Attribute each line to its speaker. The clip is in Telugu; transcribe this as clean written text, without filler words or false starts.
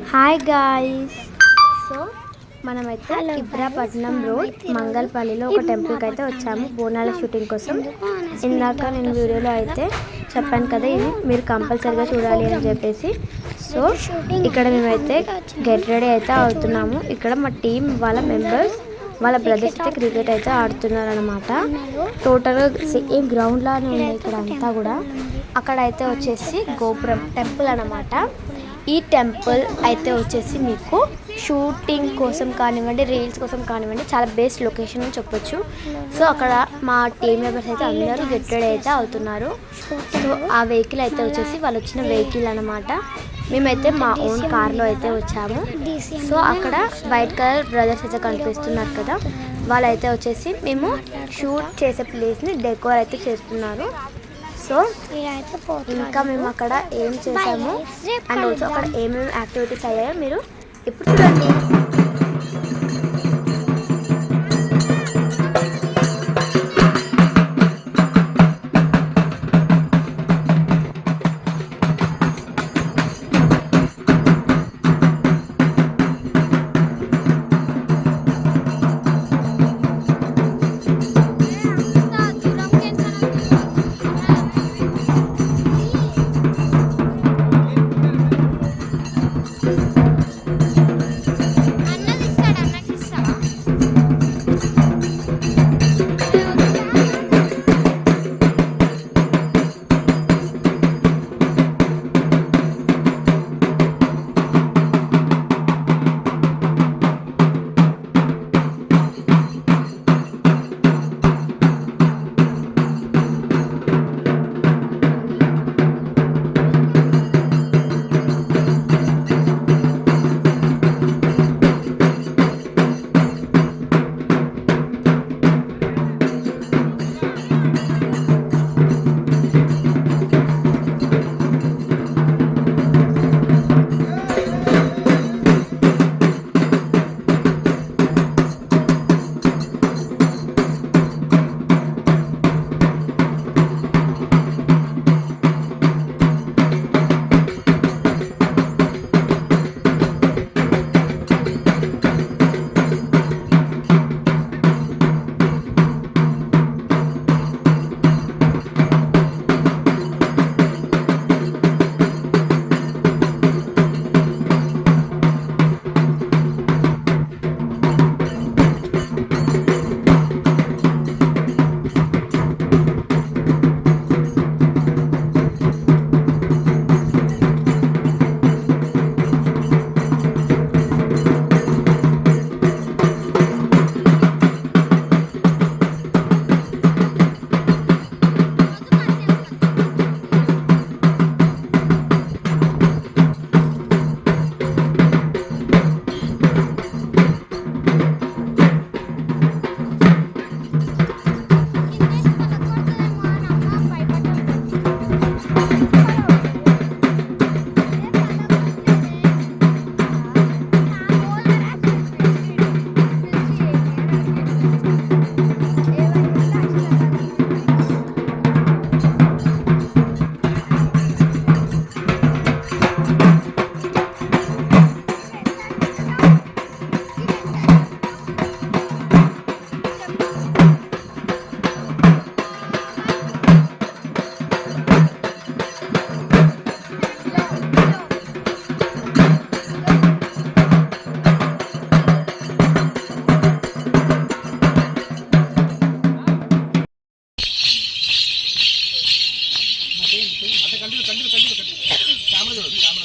Speaker 1: Hi guys. సో మనమైతే ఇబ్రాపట్నం రోడ్ మంగళపల్లిలో ఒక టెంపుల్కి అయితే వచ్చాము బోనాల షూటింగ్ కోసం. ఇందాక నేను వీడియోలో అయితే చెప్పాను కదా, ఇది మీరు కంపల్సరీగా చూడాలి అని చెప్పేసి. సో ఇక్కడ మేమైతే గెట్ రెడీ అయితే అవుతున్నాము. ఇక్కడ మా టీం వాళ్ళ మెంబర్స్ వాళ్ళ బ్రదర్స్ అయితే క్రికెట్ అయితే ఆడుతున్నారు అనమాట. టోటల్గా సేమ్ గ్రౌండ్ లానే ఉంది ఇక్కడ అంతా కూడా. అక్కడ అయితే వచ్చేసి గోపురం టెంపుల్ అనమాట. ఈ టెంపుల్ అయితే వచ్చేసి మీకు షూటింగ్ కోసం కానివ్వండి, రీల్స్ కోసం కానివ్వండి, చాలా బెస్ట్ లొకేషన్ అని చెప్పొచ్చు. సో అక్కడ మా టీమ్ మెంబర్స్ అయితే అందరూ గెట్ రెడీ అయితే అవుతున్నారు. సో ఆ వెహికల్ అయితే వచ్చేసి వాళ్ళు వచ్చిన వెహికల్ అనమాట. మేమైతే మా ఓన్ కార్లో అయితే వచ్చాము. సో అక్కడ వైట్ కలర్ బ్రదర్స్ అయితే కనిపిస్తున్నారు కదా, వాళ్ళైతే వచ్చేసి మేము షూట్ చేసే ప్లేస్ని డెకోర్ అయితే చేస్తున్నారు. సో ఇంకా మేము అక్కడ ఏం చేసాము అండ్ ఆల్సో అక్కడ ఏమేమి యాక్టివిటీస్ అయ్యాయో మీరు ఇప్పుడు చూడండి. కంటిన్యూ కంటిన్యూ కంటిన్యూ కెమెరా చూడండి.